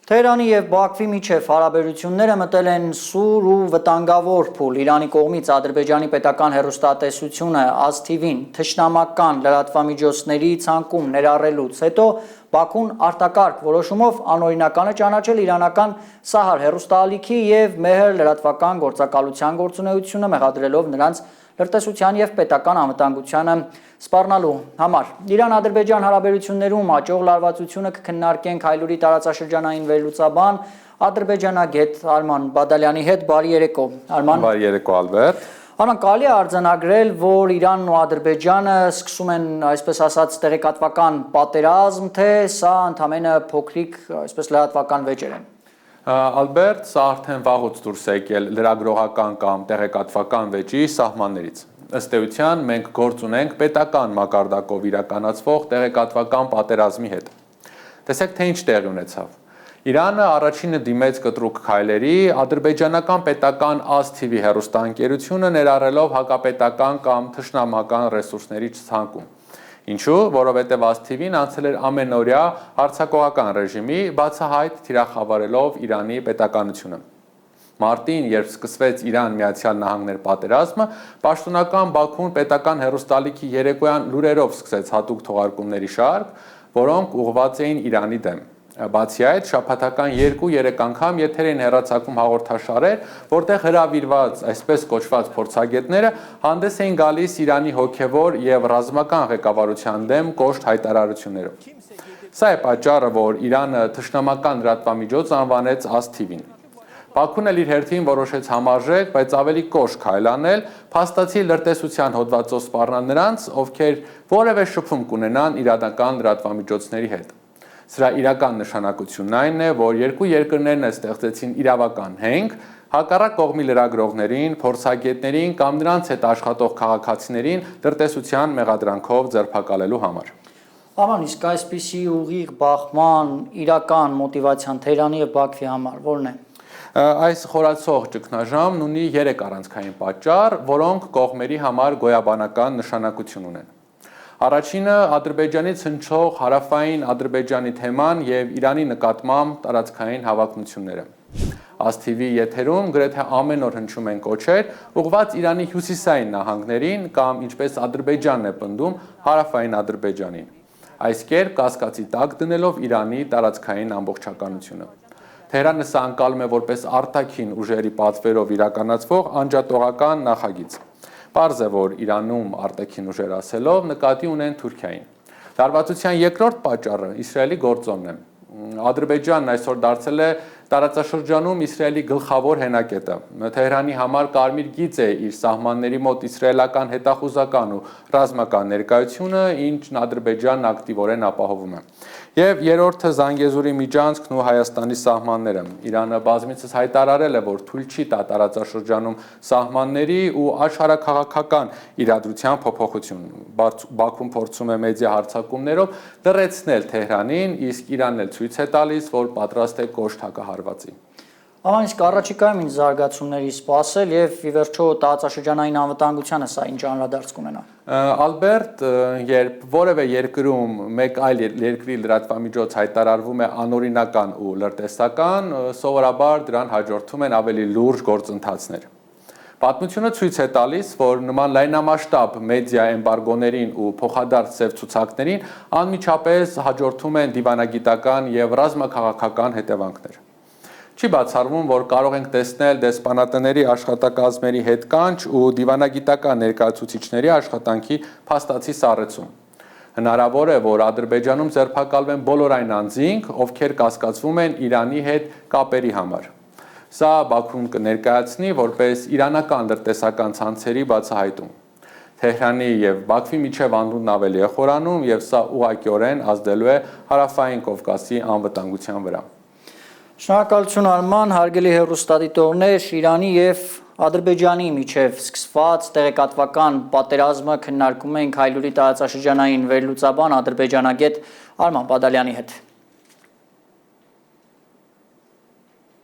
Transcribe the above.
Թեհրանի և Բաքվի միջև հարաբերությունները մտել են սուր ու վտանգավոր փուլ։ Իրանի կողմից Ադրբեջանի պետական հեռուստատեսությունը AzTV-ին թշնամական լրատվամիջոցների ցանկում ներառելուց հետո Բաքուն արտակարգ որոշումով անօրինականը ճանաչել իրանական Սահար հեռուստաալիքի և Մեհր լրատվական գործակալության գործունեությունը, մեղադրելով նրանց լրտեսության և պետական անվտանգությանը սպառնալու համար։ Իրան-Ադրբեջան հարաբերություններում աճող լարվածությունը կքննարկենք Հայլուրի տարածաշրջանային վերլուծաբան ադրբեջանագետ Արման Բադալյանի հետ։ Բարի երեկո, Արման։ Բարի երեկո, Ալբերտ։ Արման, կարելի է արձանագրել, որ Իրանն ու Ադրբեջանը սկսում են, այսպես ասած, տեղեկատվական պատերազմ, թե սա ընդամենը փոքրիկ, այսպես լրատվական վեճեր են։ Ալբերտ, սա արդեն վաղուց դուրս է եկել լրագրողական կամ տեղեկատվական վեճի սահմաններից։ Ըստ էության մենք գործ ունենք պետական մակարդակով իրականացվող տեղեկատվական պատերազմի հետ։ Տեսեք, թե ինչ տեղի ունեցավ։ Իրանը առաջինը դիմեց կտրուկ քայլերի ադրբեջանական պետական AzTV հեռուստաընկերությունը ներառելով հակապետական կամ թշնամական ռեսուրսների ցանկում։ Ինչու՞, որովհետև AzTV-ն անցել էր ամենօրյա հարձակողական ռեժիմի, բացահայտ թիրախավարելով Իրանի պետականությունը։ Մարտին, երբ սկսվեց Իրան-Միացյալ Նահանգներ պատերազմը, պաշտոնական Բաքուն պետական հեռուստալիքի երեկոյան լուրերով սկսեց հատուկ թողարկումների շարք, որոնք ուղղված էին Իրանի դեմ։ Բացի այդ, շաբաթական 2-3 անգամ եթեր էին հեռարձակում հաղորդաշարեր, որտեղ հրավիրված այսպես կոչված փորձագետները հանդես էին գալիս Իրանի հոգևոր և ռազմական ղեկավարության դեմ կոշտ հայտարարություններով։ Սա է պատճառը, որ Իրանը թշնամական լրատվամիջոց անվանեց AzTV-ին։ Բաքուն էլ իր հերթին որոշեց համարժեք, բայց ավելի կոշտ քայլ անել, փաստացի լրտեսության հոդվածով սպառնալ նրանց, ովքեր որևէ շփում կունենան իրանական լրատվամիջոցների հետ։ Սրա իրական նշանակությունն այն է, որ երկու երկրներն ստեղծեցին իրավական հենք, հակառակ կողմի լրագրողներին, փորձագետներին կամ նրանց հետ աշխատող քաղաքացիներին լրտեսության մեղադրանքով ձերբակալելու համար։ Արման, իսկ այսպիսի ուղիղ բախման իրական մոտիվացիան Թեհրանի և Բաքվի համար ո՞րն է։ Այս խորացող ճգնաժամն ունի 3 առանցքային պատճառ, որոնք կողմերի համար գոյաբանական նշանակություն ունեն։ Առաջինը Ադրբեջանից հնչող հարավային Ադրբեջանի թեման և Իրանի նկատմամբ տարածքային հավակնությունները։ AzTV եթերում գրեթե ամեն օր հնչում են կոչեր, ուղղված Իրանի հյուսիսային նահանգներին կամ ինչպես Ադրբեջանն է պնդում, հարավային Ադրբեջանին։ Այս կերպ կասկածի տակ դնելով Իրանի տարածքային ամբողջականությունը։ Թեհրանը սա անցալում է որպես արտաքին ուժերի պատվերով իրականացվող անջատողական նախագիծ։ Պարզ է, որ Իրանում արտաքին ուժեր ասելով նկատի ունեն Թուրքիային։ Լարվածության երկրորդ պատճառը Իսրայելի գործոնն է։ Ադրբեջանն այսօր դարձել է տարածաշրջանում Իսրայելի գլխավոր հենակետը։ Թեհրանի համար կարմիր գիծ է իր սահմանների մոտ իսրայելական հետախուզական ու ռազմական ներկայությունը, ինչն Ադրբեջանն ակտիվորեն ապահովում է։ Եվ երրորդը Զանգեզուրի միջանցքն ու Հայաստանի սահմանները։ Իրանը բազմիցս հայտարարել է, որ թույլ չի տա տարածաշրջանում սահմանների ու աշխարհաքաղաքական իրադրության փոփոխություն։ Բաքուն փորձում է մեդիա հարձակումներով լրացնել Թեհրանին, իսկ Իրանն էլ ցույց է տալիս, որ պատրաստ է կոշտ հակահարվածի։ Արման, իսկ առաջիկայում ինչ զարգացումների սպասել և ի վերջո տարածաշրջանային անվտանգությանը սա ինչ անդրադարձ կունենա։ Ալբերտ, երբ որևէ երկրում մեկ այլ երկրի լրատվամիջոց հայտարարվում է անօրինական ու լրտեսական, սովորաբար դրան հաջորդում են ավելի լուրջ գործընթացներ։ Պատմությունը ցույց է տալիս, որ նման լայնամասշտաբ մեդիա էմբարգոներին ու փոխադարձ սև ցուցակներին անմիջապես հաջորդում են դիվանագիտական և ռազմաքաղաքական հետևանքներ։ Չի բացառվում, որ կարող ենք տեսնել դեսպանատների աշխատակազմերի հետ կանչ ու դիվանագիտական ներկայացուցիչների աշխատանքի փաստացի սառեցում։ Հնարավոր է, որ Ադրբեջանում ձերբակալվեն բոլոր այն անձինք, ովքեր կասկածվում են Իրանի հետ կապերի համար։ Սա Բաքուն կներկայացնի որպես իրանական լրտեսական ցանցերի բացահայտում։ Թեհրանի և Բաքվի միջև անդունդն ավելի է խորանում, և սա ուղղակիորեն ազդելու է Հարավային Կովկասի անվտանգության վրա։ Շնորհակալություն, Արման, հարգելի հեռուստադիտողներ, Իրանի և Ադրբեջանի միջև սկսված տեղեկատվական պատերազմը քննարկում ենք Հայլուրի տարածաշրջանային վերլուծաբան ադրբեջանագետ Արման Բադալյանի հետ։